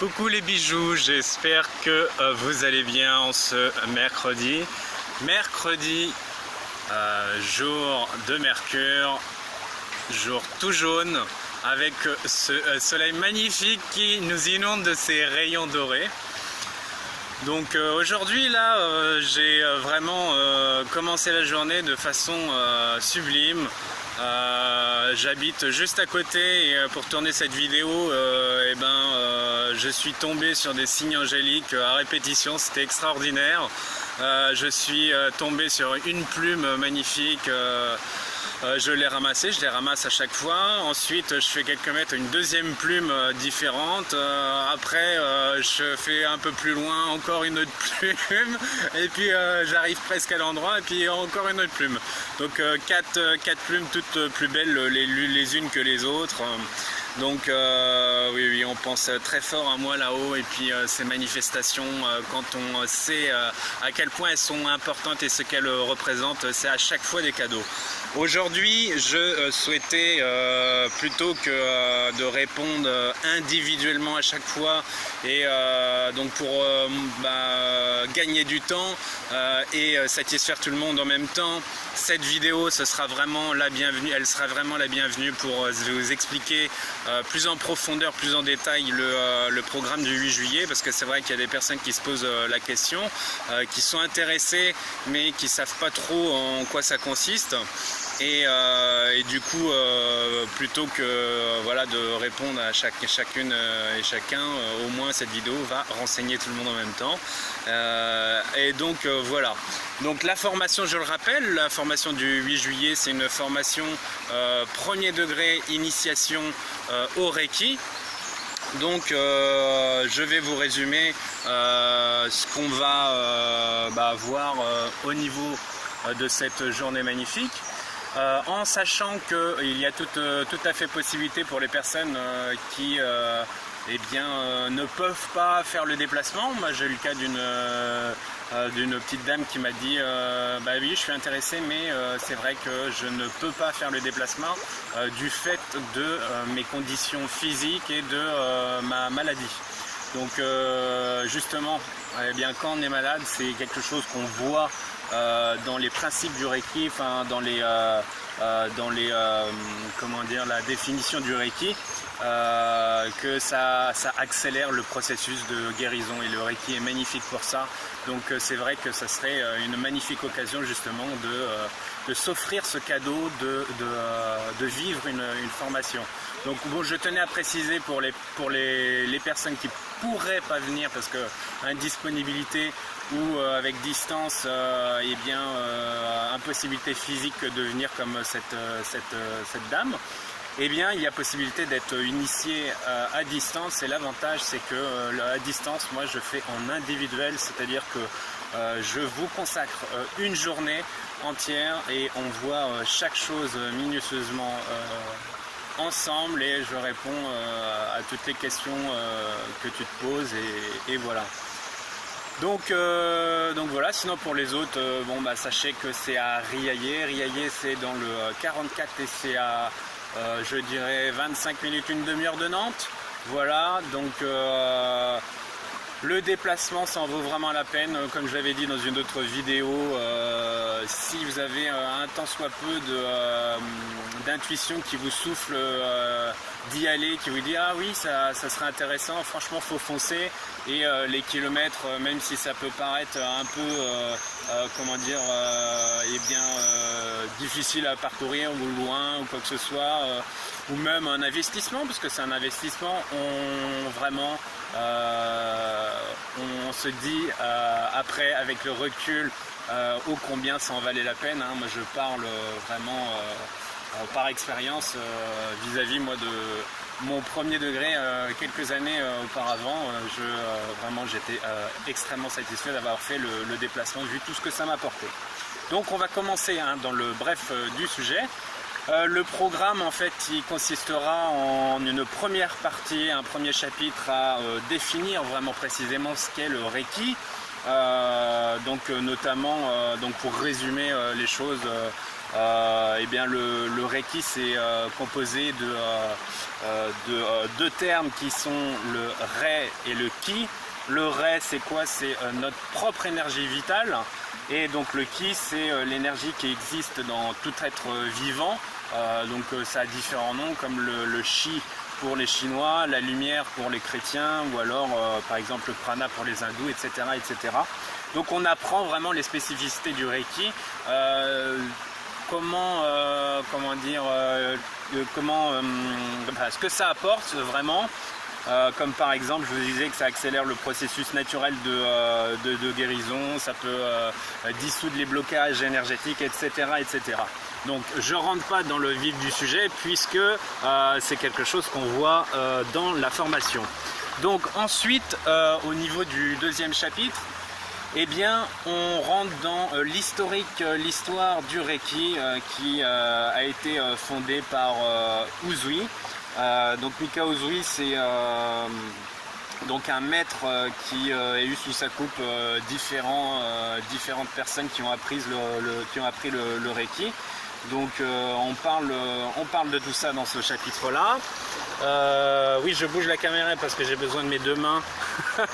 Coucou les bijoux, j'espère que vous allez bien en ce mercredi. Jour de Mercure, jour tout jaune, avec ce soleil magnifique qui nous inonde de ses rayons dorés. Donc aujourd'hui là, j'ai vraiment commencé la journée de façon sublime. J'habite juste à côté et pour tourner cette vidéo, je suis tombé sur des signes angéliques à répétition, c'était extraordinaire. Je suis tombé sur une plume magnifique. Je l'ai ramassée, je les ramasse à chaque fois. Ensuite, je fais quelques mètres, une deuxième plume différente. Après, je fais un peu plus loin, encore une autre plume. Et puis, j'arrive presque à l'endroit et puis encore une autre plume. Donc, quatre plumes toutes plus belles les unes que les autres. Donc oui, on pense très fort à moi là-haut et puis ces manifestations, quand on sait à quel point elles sont importantes et ce qu'elles représentent, c'est à chaque fois des cadeaux. Aujourd'hui, je souhaitais plutôt que de répondre individuellement à chaque fois et donc pour gagner du temps et satisfaire tout le monde en même temps, cette vidéo ce sera vraiment la bienvenue, elle sera vraiment la bienvenue pour vous expliquer plus en profondeur, plus en détail le programme du 8 juillet, parce que c'est vrai qu'il y a des personnes qui se posent la question, qui sont intéressées mais qui ne savent pas trop en quoi ça consiste. Et du coup, plutôt que de répondre à chacune et chacun, au moins cette vidéo va renseigner tout le monde en même temps. Et donc voilà. Donc la formation, je le rappelle, la formation du 8 juillet, c'est une formation premier degré initiation au Reiki. Donc je vais vous résumer ce qu'on va voir au niveau de cette journée magnifique. En sachant qu'il y a tout à fait possibilité pour les personnes qui ne peuvent pas faire le déplacement. Moi j'ai eu le cas d'une petite dame qui m'a dit oui, je suis intéressée, mais c'est vrai que je ne peux pas faire le déplacement du fait de mes conditions physiques et de ma maladie. Donc justement, quand on est malade, c'est quelque chose qu'on voit dans les principes du Reiki, dans la définition du Reiki, que ça accélère le processus de guérison, et le Reiki est magnifique pour ça. Donc c'est vrai que ça serait une magnifique occasion justement de s'offrir ce cadeau, de vivre une formation. Donc bon, je tenais à préciser pour les personnes qui pourraient pas venir parce que indisponibilité ou avec distance, impossibilité physique de venir comme cette dame. Eh bien, il y a possibilité d'être initié à distance, et l'avantage c'est que à distance, moi je fais en individuel, c'est-à-dire que je vous consacre une journée entière et on voit chaque chose minutieusement ensemble, et je réponds à toutes les questions que tu te poses, et voilà. Donc voilà, sinon pour les autres, sachez que c'est à Riaillé. Riaillé, c'est dans le 44 et c'est à je dirais 25 minutes, une demi-heure de Nantes. Voilà, donc le déplacement, ça en vaut vraiment la peine. Comme je l'avais dit dans une autre vidéo, si vous avez un tant soit peu d'intuition qui vous souffle d'y aller, qui vous dit ah oui, ça serait intéressant, franchement faut foncer. Et les kilomètres, même si ça peut paraître un peu difficile à parcourir ou loin ou quoi que ce soit, ou même un investissement, parce que c'est un investissement, on se dit après avec le recul ô combien ça en valait la peine. Moi je parle vraiment par expérience vis-à-vis moi de mon premier degré quelques années auparavant. J'étais extrêmement satisfait d'avoir fait le déplacement, vu tout ce que ça m'a apporté. Donc on va commencer dans le bref du sujet. Le programme en fait il consistera en une première partie, un premier chapitre à définir vraiment précisément ce qu'est le Reiki. Notamment pour résumer les choses, Eh bien le Reiki c'est composé de deux termes qui sont le Rei et le Ki. Le Rei c'est quoi? C'est notre propre énergie vitale, et donc le Ki c'est l'énergie qui existe dans tout être vivant. Donc ça a différents noms comme le Chi pour les Chinois, la lumière pour les chrétiens, ou alors par exemple le prana pour les hindous, etc., etc. Donc on apprend vraiment les spécificités du Reiki, ce que ça apporte vraiment, comme par exemple je vous disais que ça accélère le processus naturel de guérison, ça peut dissoudre les blocages énergétiques, etc., etc. Donc je ne rentre pas dans le vif du sujet puisque c'est quelque chose qu'on voit dans la formation. Donc ensuite au niveau du deuxième chapitre, eh bien on rentre dans l'histoire du Reiki qui a été fondée par Usui. Donc Mikao Usui c'est donc un maître qui a eu sous sa coupe différentes personnes qui ont appris le Reiki. Donc on parle de tout ça dans ce chapitre-là. Oui, je bouge la caméra parce que j'ai besoin de mes deux mains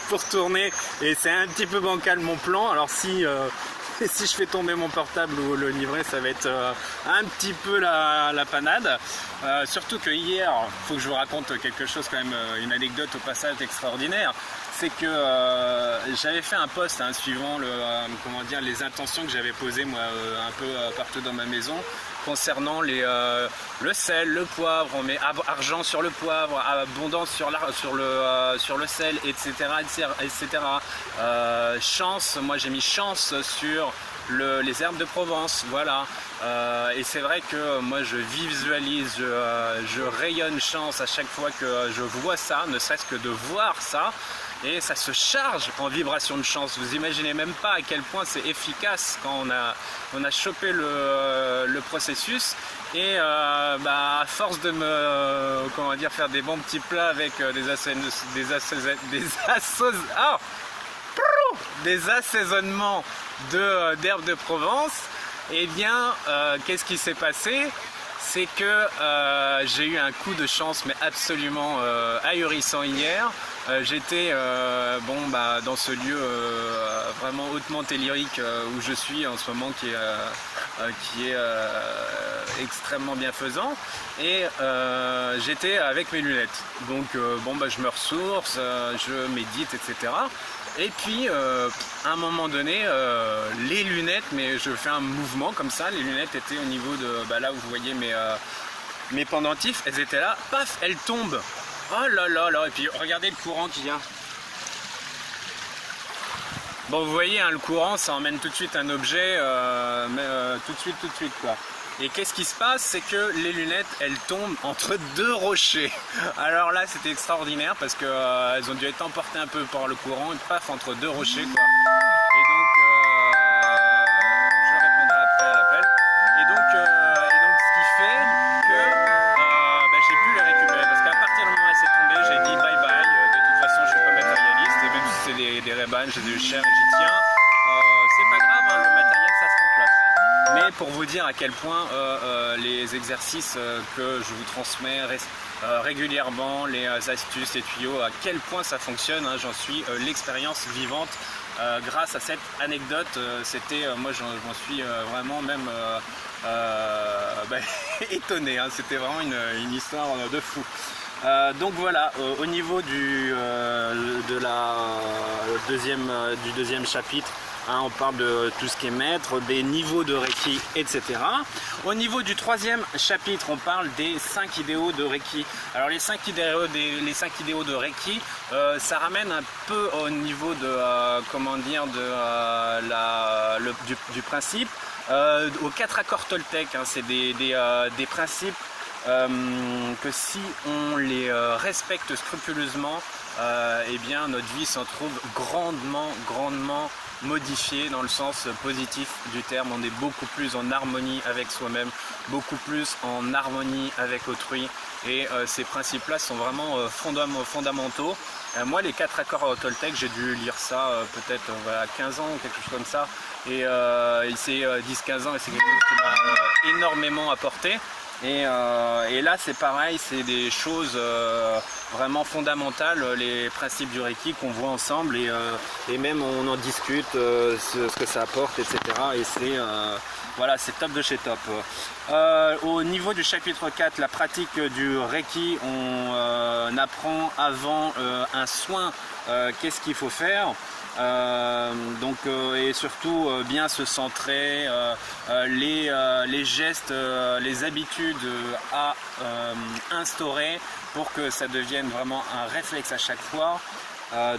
pour tourner, et c'est un petit peu bancal mon plan. Alors si je fais tomber mon portable ou le livret, ça va être un petit peu la panade. Surtout que hier, il faut que je vous raconte quelque chose quand même, une anecdote au passage extraordinaire. C'est que j'avais fait un post suivant les intentions que j'avais posées moi un peu partout dans ma maison concernant le sel, le poivre. On met argent sur le poivre, abondance sur le sel, etc., etc. Chance, moi j'ai mis chance sur les herbes de Provence, voilà. Et c'est vrai que moi je visualise, je rayonne chance à chaque fois que je vois ça, ne serait-ce que de voir ça. Et ça se charge en vibration de chance. Vous imaginez même pas à quel point c'est efficace quand on a chopé le processus. Et à force de faire des bons petits plats avec des assaisonnements d'herbes de Provence, eh bien qu'est-ce qui s'est passé? C'est que j'ai eu un coup de chance mais absolument ahurissant hier. J'étais dans ce lieu vraiment hautement tellurique où je suis en ce moment, qui est extrêmement bienfaisant, et j'étais avec mes lunettes. Donc je me ressource, je médite, etc. Et puis à un moment donné, les lunettes, mais je fais un mouvement comme ça, les lunettes étaient au niveau de là où vous voyez mes pendentifs, elles étaient là, paf, elles tombent. Oh là là là, et puis regardez le courant qu'il y a. Bon, vous voyez, le courant, ça emmène tout de suite un objet, tout de suite quoi. Et qu'est-ce qui se passe? C'est que les lunettes, elles tombent entre deux rochers. Alors là, c'était extraordinaire parce que elles ont dû être emportées un peu par le courant, et paf, entre deux rochers quoi. Et donc, je répondrai après à l'appel. Et donc, ce qui fait que j'ai pu les récupérer, parce qu'à partir du moment où elles s'est tombée, j'ai dit bye bye. De toute façon, je suis pas matérialiste, et même si c'est des Ray-Ban, j'ai des chers et j'y tiens. C'est pas grave, le matériel, ça se remplace. Mais pour vous dire à quel point les exercices que je vous transmets régulièrement, les astuces, les tuyaux, à quel point ça fonctionne, j'en suis l'expérience vivante. Grâce à cette anecdote, moi j'en suis vraiment même étonné, c'était vraiment une histoire de fou. Donc voilà, au niveau du deuxième chapitre, on parle de tout ce qui est maître, des niveaux de Reiki, etc. Au niveau du troisième chapitre, on parle des 5 idéaux de Reiki. Alors les 5 idéaux de Reiki, ça ramène un peu au niveau du principe, aux 4 accords Toltec. C'est des principes que si on les respecte scrupuleusement, eh bien notre vie s'en trouve grandement modifié dans le sens positif du terme. On est beaucoup plus en harmonie avec soi-même, beaucoup plus en harmonie avec autrui. Et ces principes-là sont vraiment fondamentaux. Moi, les 4 accords Toltec, j'ai dû lire ça peut-être à 15 ans ou quelque chose comme ça. Et c'est 10-15 ans et c'est quelque chose qui m'a énormément apporté. Et là, c'est pareil, c'est des choses vraiment fondamentales, les principes du Reiki qu'on voit ensemble et même on en discute, ce que ça apporte, etc. Et c'est voilà, c'est top de chez top. Au niveau du chapitre 4, la pratique du Reiki, on apprend avant un soin, qu'est-ce qu'il faut faire. Et surtout bien se centrer, les gestes, les habitudes à instaurer pour que ça devienne vraiment un réflexe à chaque fois.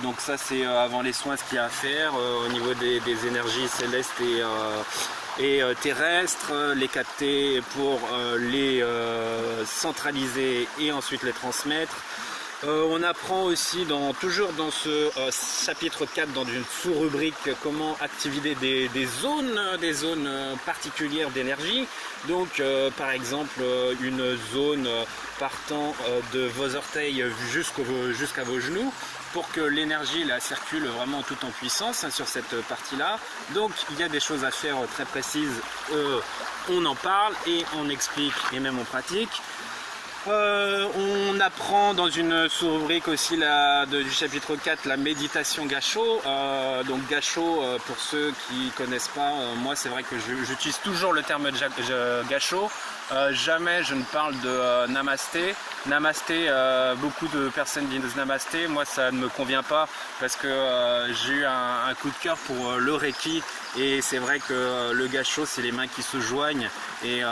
Donc ça c'est avant les soins ce qu'il y a à faire au niveau des énergies célestes et terrestres, les capter pour les centraliser et ensuite les transmettre. On apprend aussi toujours dans ce chapitre 4, dans une sous-rubrique, comment activer des zones particulières d'énergie. Donc par exemple une zone partant de vos orteils jusqu'à vos genoux, pour que l'énergie circule vraiment tout en puissance sur cette partie-là. Donc il y a des choses à faire très précises, on en parle et on explique et même on pratique. On apprend dans une sous-rubrique aussi du chapitre 4 la méditation Gassho. Donc Gassho, pour ceux qui ne connaissent pas, moi c'est vrai que j'utilise toujours le terme Gassho. Jamais je ne parle de Namasté. Namasté, beaucoup de personnes disent Namasté, moi ça ne me convient pas parce que j'ai eu un coup de cœur pour le Reiki et c'est vrai que le Gassho c'est les mains qui se joignent et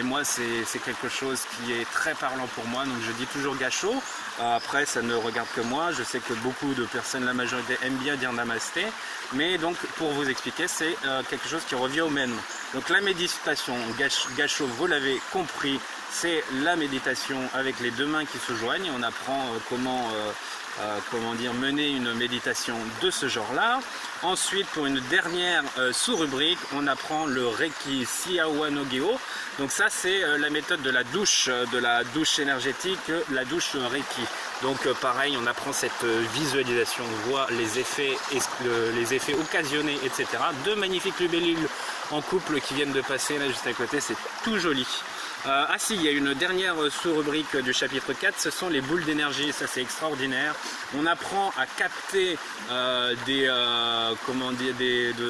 moi c'est quelque chose qui est très parlant pour moi, donc je dis toujours Gassho. Après ça ne regarde que moi, je sais que beaucoup de personnes, la majorité aiment bien dire Namasté, mais donc pour vous expliquer c'est quelque chose qui revient au même. Donc la méditation Gassho, vous l'avez compris, c'est la méditation avec les deux mains qui se joignent. On apprend comment mener une méditation de ce genre-là. Ensuite, pour une dernière sous-rubrique, on apprend le Reiki Siawa no Gyo. Donc ça, c'est la méthode de la douche énergétique, la douche Reiki. Donc pareil, on apprend cette visualisation, on voit les effets occasionnés, etc. Deux magnifiques libellules en couple qui viennent de passer là juste à côté, c'est tout joli. Il y a une dernière sous-rubrique du chapitre 4, ce sont les boules d'énergie, ça c'est extraordinaire. On apprend à capter de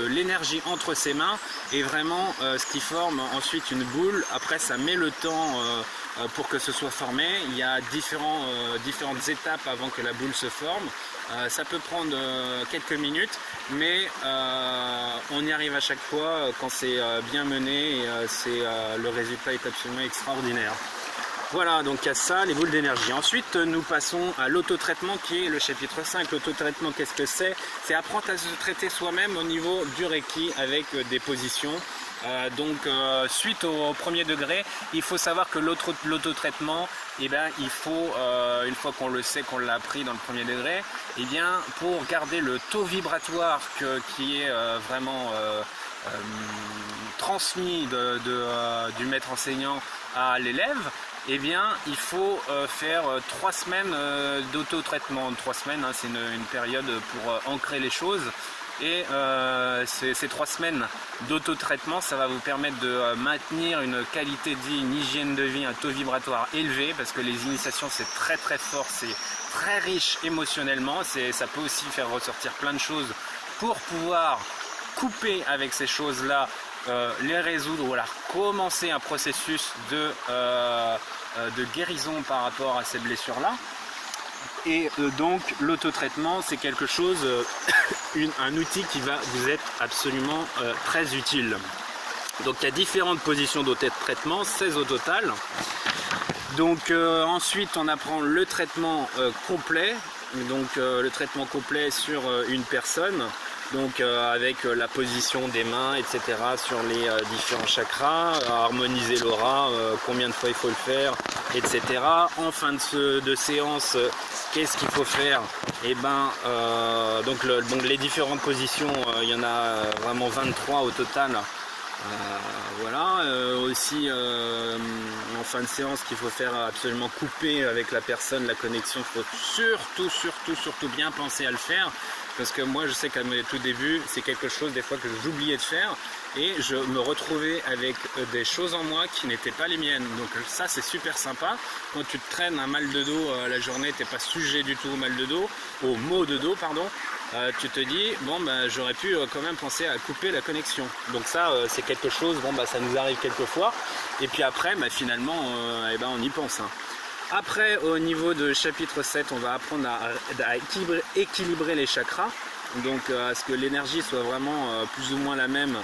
l'énergie entre ses mains et vraiment ce qui forme ensuite une boule. Après ça met le temps pour que ce soit formé. Il y a différentes étapes avant que la boule se forme. Ça peut prendre quelques minutes, mais on y arrive à chaque fois quand c'est bien mené et le résultat est absolument extraordinaire. Voilà, donc il y a ça, les boules d'énergie. Ensuite, nous passons à l'autotraitement qui est le chapitre 5. L'autotraitement, qu'est-ce que c'est? C'est apprendre à se traiter soi-même au niveau du Reiki avec des positions. Suite au premier degré, il faut savoir que l'autotraitement, il faut, une fois qu'on le sait, qu'on l'a appris dans le premier degré, pour garder le taux vibratoire qui est vraiment transmis du maître enseignant à l'élève, il faut faire 3 semaines d'autotraitement. 3 semaines, c'est une période pour ancrer les choses. Et ces 3 semaines d'autotraitement, ça va vous permettre de maintenir une qualité de vie, une hygiène de vie, un taux vibratoire élevé, parce que les initiations c'est très très fort, c'est très riche émotionnellement, ça peut aussi faire ressortir plein de choses pour pouvoir couper avec ces choses-là, les résoudre ou alors commencer un processus de guérison par rapport à ces blessures-là. Et donc l'autotraitement c'est quelque chose, un outil qui va vous être absolument très utile. Donc il y a différentes positions d'autotraitement, 16 au total. Donc ensuite on apprend le traitement complet, donc le traitement complet sur une personne. donc avec la position des mains, etc. sur les différents chakras, harmoniser l'aura, combien de fois il faut le faire, etc. En fin de séance, qu'est-ce qu'il faut faire? Et ben, donc les différentes positions, il y en a vraiment 23 au total. Voilà, aussi en fin de séance qu'il faut faire absolument couper avec la personne la connexion. Il faut surtout bien penser à le faire, parce que moi je sais qu'à mes tout débuts c'est quelque chose des fois que j'oubliais de faire et je me retrouvais avec des choses en moi qui n'étaient pas les miennes. Donc ça c'est super sympa. Quand tu te traînes un mal de dos la journée, t'es pas sujet du tout au mal de dos, au maux de dos pardon. Tu te dis bon bah j'aurais pu quand même penser à couper la connexion. Donc ça c'est quelque chose, bon bah ça nous arrive quelquefois. Et puis après bah, finalement on y pense. Hein. Après au niveau de chapitre 7, on va apprendre à équilibrer les chakras. Donc à ce que l'énergie soit vraiment plus ou moins la même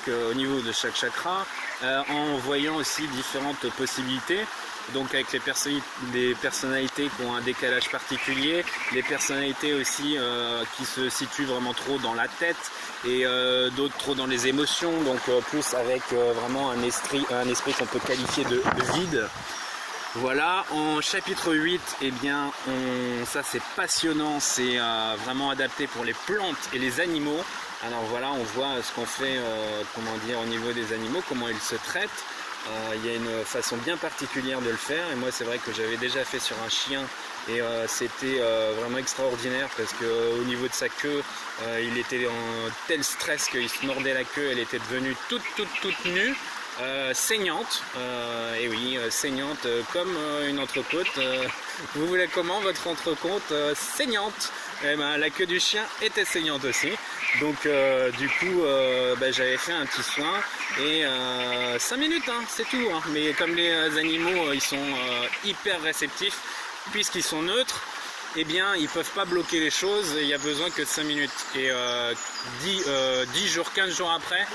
au niveau de chaque chakra, en voyant aussi différentes possibilités. Donc avec des personnalités qui ont un décalage particulier, les personnalités aussi qui se situent vraiment trop dans la tête et d'autres trop dans les émotions, donc plus avec vraiment un esprit qu'on peut qualifier de vide. Voilà, en chapitre 8, eh bien, ça c'est passionnant, c'est vraiment adapté pour les plantes et les animaux. Alors voilà, on voit ce qu'on fait au niveau des animaux, comment ils se traitent. Il y a une façon bien particulière de le faire, et moi c'est vrai que j'avais déjà fait sur un chien et c'était vraiment extraordinaire parce qu'au niveau de sa queue, il était en tel stress qu'il se mordait la queue, elle était devenue toute nue. Saignante, et oui, saignante comme une entrecôte. Vous voulez comment votre entrecôte saignante? Eh ben, la queue du chien était saignante aussi. Donc du coup j'avais fait un petit soin et 5 minutes hein, c'est tout hein. Mais comme les animaux ils sont hyper réceptifs puisqu'ils sont neutres, eh bien ils peuvent pas bloquer les choses, il y a besoin que de 5 minutes. Et 10 jours, 15 jours après,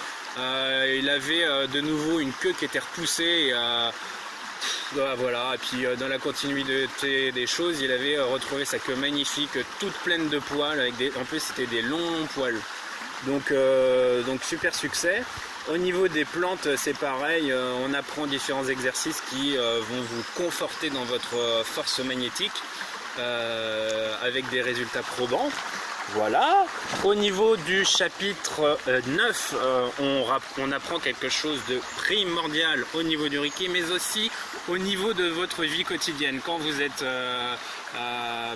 il avait de nouveau une queue qui était repoussée. Voilà, et puis dans la continuité des choses, il avait retrouvé sa queue magnifique, toute pleine de poils, en plus c'était des longs poils. Donc super succès. Au niveau des plantes, c'est pareil, on apprend différents exercices qui vont vous conforter dans votre force magnétique avec des résultats probants. Voilà. Au niveau du chapitre 9, on apprend quelque chose de primordial au niveau du Reiki, mais aussi au niveau de votre vie quotidienne. Quand vous êtes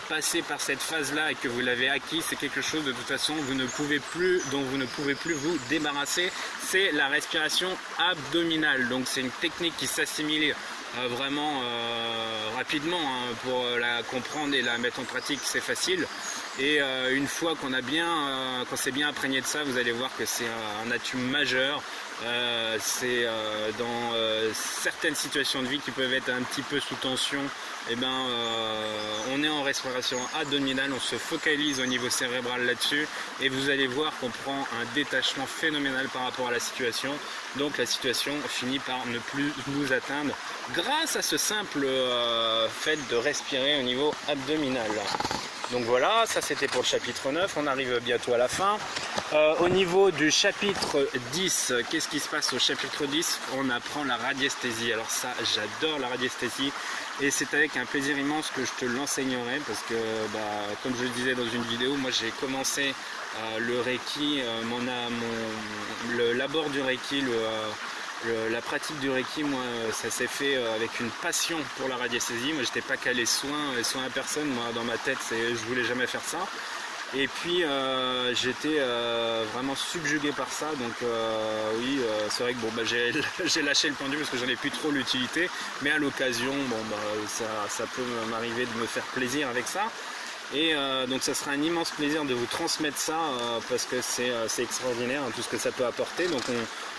passé par cette phase-là et que vous l'avez acquis, c'est quelque chose de toute façon dont vous ne pouvez plus vous débarrasser. C'est la respiration abdominale. Donc c'est une technique qui s'assimile vraiment rapidement hein, pour la comprendre et la mettre en pratique, c'est facile. Et une fois qu'on s'est bien imprégné de ça, vous allez voir que c'est un atout majeur. C'est dans certaines situations de vie qui peuvent être un petit peu sous tension, et on est en respiration abdominale, on se focalise au niveau cérébral là-dessus et vous allez voir qu'on prend un détachement phénoménal par rapport à la situation. Donc la situation finit par ne plus nous atteindre grâce à ce simple fait de respirer au niveau abdominal. Donc voilà, ça c'était pour le chapitre 9, on arrive bientôt à la fin. Au niveau du chapitre 10, qu'est-ce qui se passe au chapitre 10? On apprend la radiesthésie. Alors ça, j'adore la radiesthésie et c'est avec un plaisir immense que je te l'enseignerai parce que, comme je le disais dans une vidéo, moi j'ai commencé le Reiki, l'abord du Reiki, la pratique du Reiki, moi, ça s'est fait avec une passion pour la radiesthésie. Moi, j'étais pas calé soins à personne. Moi, dans ma tête, je voulais jamais faire ça. Et puis, j'étais vraiment subjugué par ça. Donc, oui, c'est vrai que j'ai lâché le pendule parce que j'en ai plus trop l'utilité. Mais à l'occasion, ça peut m'arriver de me faire plaisir avec ça. Et donc ça sera un immense plaisir de vous transmettre ça parce que c'est extraordinaire hein, tout ce que ça peut apporter. Donc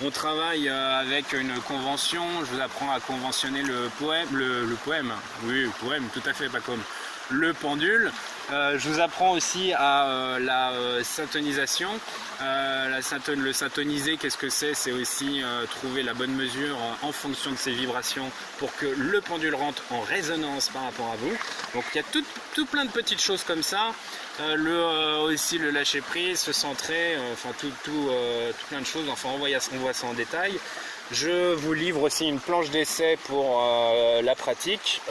on travaille avec une convention, je vous apprends à conventionner le poème, oui le poème, tout à fait, pas comme le pendule. Je vous apprends aussi à la syntonisation. Le syntoniser, qu'est-ce que c'est? C'est aussi trouver la bonne mesure en fonction de ses vibrations pour que le pendule rentre en résonance par rapport à vous. Donc il y a tout plein de petites choses comme ça. Aussi le lâcher prise, se centrer, enfin tout plein de choses. Enfin on voit ça en détail. Je vous livre aussi une planche d'essai pour la pratique.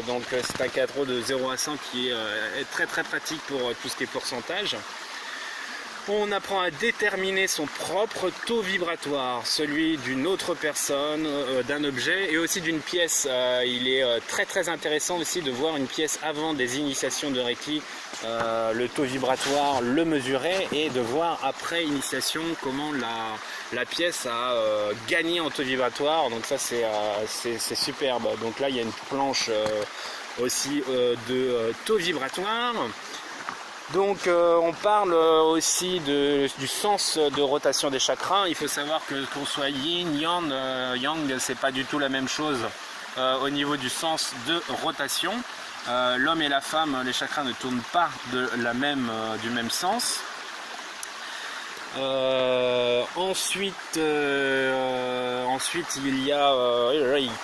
Donc c'est un cadre de 0 à 100 qui est très pratique pour tout ce qui est pourcentage. On apprend à déterminer son propre taux vibratoire, celui d'une autre personne, d'un objet et aussi d'une pièce. Il est très intéressant aussi de voir une pièce avant des initiations de Reiki, le taux vibratoire, le mesurer et de voir après initiation comment la pièce a gagné en taux vibratoire. Donc ça c'est superbe. Donc là il y a une planche aussi de taux vibratoire. Donc on parle aussi du sens de rotation des chakras. Il faut savoir que qu'on soit yin, yang, c'est pas du tout la même chose au niveau du sens de rotation. L'homme et la femme, les chakras ne tournent pas du même sens. Ensuite il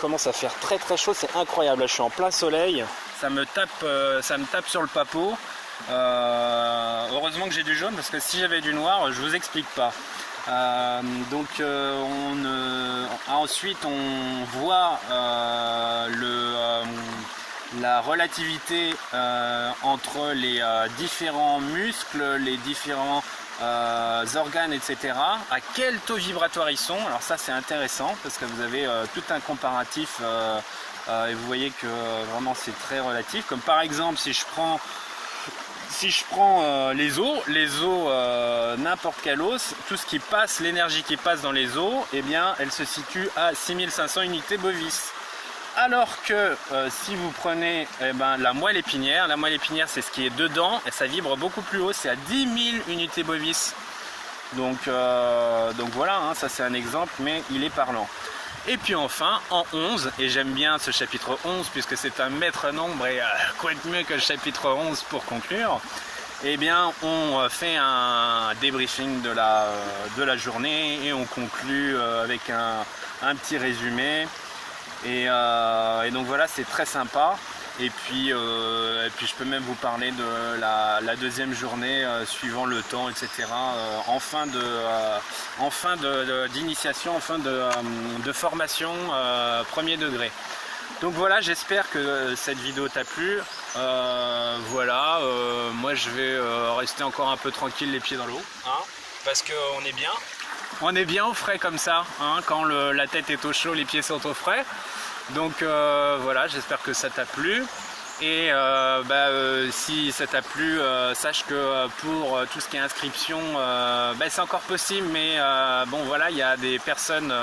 commence à faire très chaud, c'est incroyable. Là, je suis en plein soleil, ça me tape sur le papeau. Heureusement que j'ai du jaune parce que si j'avais du noir, je vous explique pas. Ensuite on voit la relativité entre les différents muscles, les différents organes, etc. À quel taux vibratoire ils sont. Alors ça c'est intéressant parce que vous avez tout un comparatif et vous voyez que vraiment c'est très relatif. Comme par exemple si je prends les os, n'importe quel os, tout ce qui passe, l'énergie qui passe dans les os, eh bien elle se situe à 6500 unités bovis. Alors que si vous prenez la moelle épinière c'est ce qui est dedans et ça vibre beaucoup plus haut, c'est à 10 000 unités bovis. Donc voilà, hein, ça c'est un exemple, mais il est parlant. Et puis enfin, en 11, et j'aime bien ce chapitre 11 puisque c'est un maître nombre et quoi de mieux que le chapitre 11 pour conclure, eh bien on fait un débriefing de la journée et on conclut avec un petit résumé. Et donc voilà, c'est très sympa. Et puis je peux même vous parler de la deuxième journée suivant le temps, etc. En fin d'initiation, en fin de formation premier degré. Donc voilà, j'espère que cette vidéo t'a plu. Voilà, moi je vais rester encore un peu tranquille les pieds dans l'eau, hein, parce qu'on est bien. On est bien au frais comme ça, hein, quand la tête est au chaud, les pieds sont au frais. Donc voilà, j'espère que ça t'a plu. Et si ça t'a plu, sache que pour tout ce qui est inscription, c'est encore possible, mais bon voilà, il y a des personnes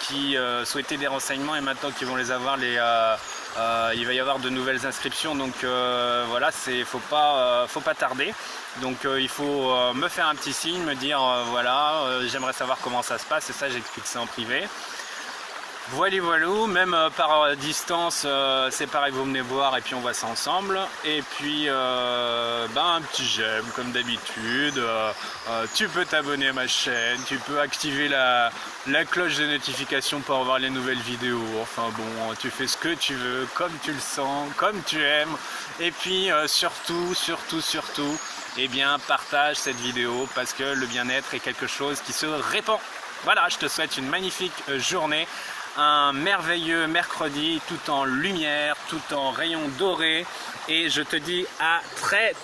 qui souhaitaient des renseignements et maintenant qu'ils vont les avoir, il va y avoir de nouvelles inscriptions. Donc voilà, faut pas tarder. Donc il faut me faire un petit signe, me dire voilà, j'aimerais savoir comment ça se passe, et ça j'explique ça en privé. Voilà, même par distance, c'est pareil, vous venez voir et puis on voit ça ensemble. Et puis un petit j'aime comme d'habitude, tu peux t'abonner à ma chaîne, tu peux activer la cloche de notification pour avoir les nouvelles vidéos. Enfin bon, tu fais ce que tu veux, comme tu le sens, comme tu aimes. Et puis surtout, eh bien partage cette vidéo parce que le bien-être est quelque chose qui se répand. Voilà, je te souhaite une magnifique journée. Un merveilleux mercredi tout en lumière, tout en rayons dorés, et je te dis à très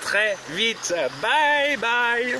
vite. Bye bye.